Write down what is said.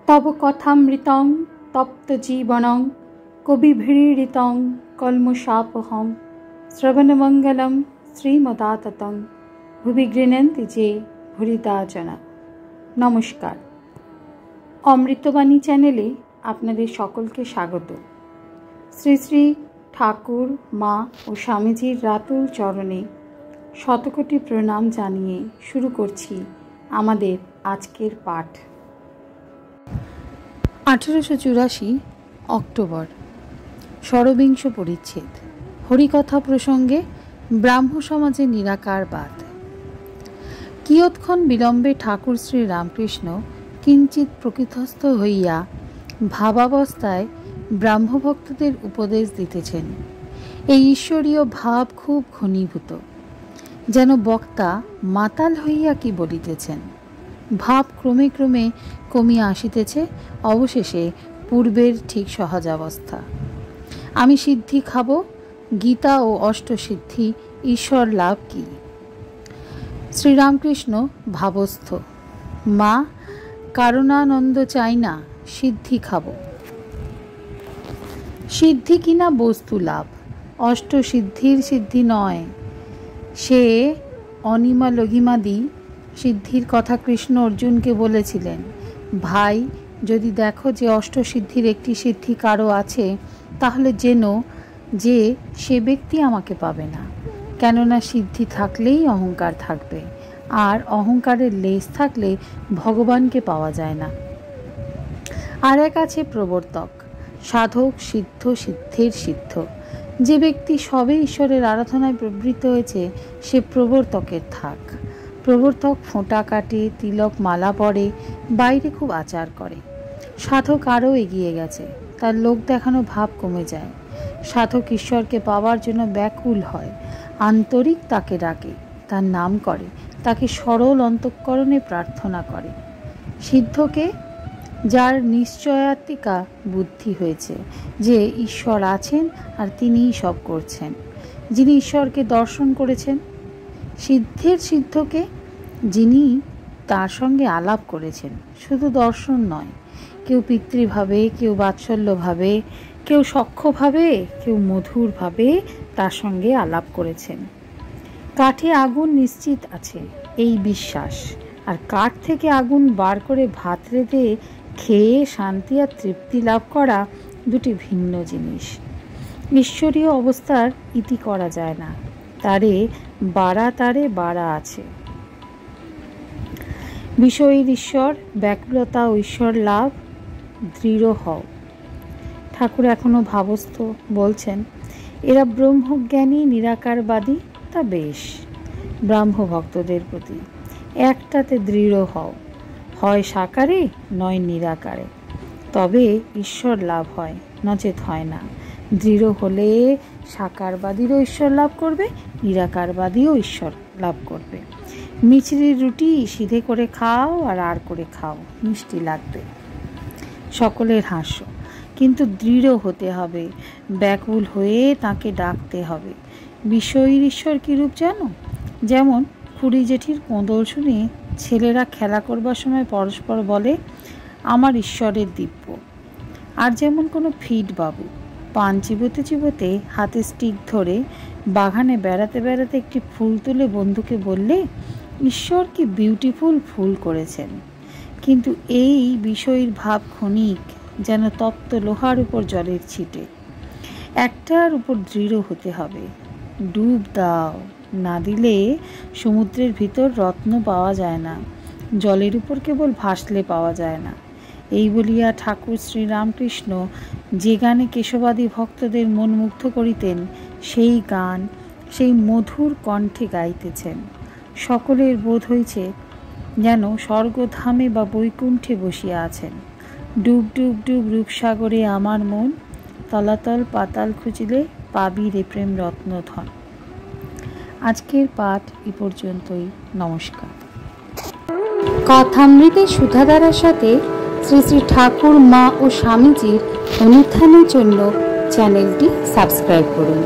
तव कथामृतं तप्तजीवनं कविभिरीडितं कल्मषापहं श्रवणमंगलं श्रीमदाततं भुवि गृह्णन्ति जे भूरिदा जना। नमस्कार, अमृतबाणी चैनेले आपनादेर सकलके स्वागत। श्री श्री ठाकुर मा और स्वामीजीर रातुल चरणे शतकोटी प्रणाम जानिए शुरू करछि आमादेर आजकेर पाठ। 1884 अक्टोबर षोडश परिच्छेद हरिकथा प्रसंगे ब्राह्म समाजे निराकारबाद। कियत्क्षण विलम्बे ठाकुर श्री रामकृष्ण किंचित प्रकृतस्थ हइया भावावस्थाय ब्राह्मभक्तদের उपदेश दितेছেন। এই ঈশ্বরীয় ভাব খুব ঘনীভূত, যেন বক্তা মাতাল হইয়া কি বলিতেছেন। ভাব ক্রমে ক্রমে কমিয়া আসিতেছে, অবশেষে পূর্বের ঠিক সহজাবস্থা। আমি সিদ্ধি খাব, গীতা ও অষ্টসিদ্ধি, ঈশ্বর লাভ কি? শ্রীরামকৃষ্ণ ভাবস্থ। মা, কারণানন্দ চাই না, সিদ্ধি খাব। সিদ্ধি কিনা বস্তু লাভ, অষ্টসিদ্ধির সিদ্ধি নয়। সে অনিমা লঘিমাদি সিদ্ধির কথা কৃষ্ণ অর্জুনকে বলেছিলেন, ভাই, যদি দেখো যে অষ্টসিদ্ধির একটি সিদ্ধি কারো আছে, তাহলে জেনো যে সে ব্যক্তি আমাকে পাবে না। কেননা সিদ্ধি থাকলেই অহংকার থাকবে, আর অহংকারের লেশ থাকলে ভগবানকে পাওয়া যায় না। আর এক আছে প্রবর্তক, সাধক, সিদ্ধ, সিদ্ধের সিদ্ধ। যে ব্যক্তি সবে ঈশ্বরের আরাধনায় প্রবৃত্ত হয়েছে, সে প্রবর্তকের থাক। প্রবর্তক ফোঁটা কাটে, তিলক মালা পরে, বাইরে খুব আচার করে। সাধক আরও এগিয়ে গেছে, তার লোক দেখানো ভাব কমে যায়। সাধক ঈশ্বরকে পাওয়ার জন্য ব্যাকুল হয়, আন্তরিক তাকে ডাকে, তার নাম করে, তাকে সরল অন্তঃকরণে প্রার্থনা করে। সিদ্ধকে, যার নিশ্চয়াত্মিকা বুদ্ধি হয়েছে যে ঈশ্বর আছেন আর তিনিই সব করছেন, যিনি ঈশ্বরকে দর্শন করেছেন। সিদ্ধের সিদ্ধকে, যিনি তার সঙ্গে আলাপ করেছেন, শুধু দর্শন নয়, কেউ পিতৃভাবে, কেউ বাৎসল্যভাবে, কেউ সখ্যভাবে, কেউ মধুরভাবে তার সঙ্গে আলাপ করেছেন। কাঠে আগুন নিশ্চিত আছে এই বিশ্বাস, আর কাঠ থেকে আগুন বার করে ভাত রেঁধে খেয়ে শান্তি আর তৃপ্তি লাভ করা দুটি ভিন্ন জিনিস। ঈশ্বরীয় অবস্থার ইতি করা যায় না, তারে বাড়া আছে। বিষয়ের ঈশ্বর, ব্যাকুলতা ও ঈশ্বর লাভ, দৃঢ় হও। ঠাকুর এখনো ভাবস্থ, বলছেন, এরা ব্রহ্মজ্ঞানী নিরাকারবাদী, তা বেশ। ব্রাহ্ম ভক্তদের প্রতি একটাতে দৃঢ় হও, হয় সাকারে নয় নিরাকারে, তবে ঈশ্বর লাভ হয়, নচেত হয় না। দৃঢ় হলে সাকারবাদীরও ঈশ্বর লাভ করবে, নিরাকারবাদীও ঈশ্বর লাভ করবে। মিছরির রুটি সিধে করে খাও আর করে খাও, মিষ্টি লাগবে। সকলের হাস্য, কিন্তু দৃঢ় হতে হবে, ব্যাকুল হয়ে তাকে ডাকতে হবে। বিষয়ের ঈশ্বর কীরূপ জানো? যেমন খুড়ি জেঠির কোঁদল শুনে ছেলেরা খেলা করবার সময় পরস্পর বলে, আমার ঈশ্বরের দিব্য। আর যেমন কোনো ফিট বাবু পান চিবোতে চিবোতে হাতে স্টিক ধরে বাগানে বেড়াতে বেড়াতে একটি ফুল তুলে বন্ধুকে বললে, ঈশ্বর কি বিউটিফুল ফুল করেছেন। কিন্তু এই বিষয়ের ভাব ক্ষণিক, যেন তপ্ত লোহার উপর জলের ছিটে। একটার উপর দৃঢ় হতে হবে। ডুব দাও, না দিলে সমুদ্রের ভিতর রত্ন পাওয়া যায় না, জলের উপর কেবল ভাসলে পাওয়া যায় না। এই বলিয়া ঠাকুর শ্রীরামকৃষ্ণ যে গানে কেশবাদী ভক্তদের মন মুগ্ধ করিতেন, সেই গান সেই মধুর কণ্ঠে গাইতেছেন। সকলের বোধ হইছে যেন স্বর্গধামে বা বৈকুণ্ঠে বসিয়া আছেন। ডুব ডুব ডুব রূপসাগরে আমার মন, তলাতল পাতাল খুঁজিলে পাবি রে প্রেম রত্নধন। আজকের পাঠ এ পর্যন্তই। নমস্কার। কথামৃতের সুধাধারার সাথে শ্রী শ্রী ঠাকুর মা ও স্বামীজির অনুধ্যানের জন্য চ্যানেলটি সাবস্ক্রাইব করুন।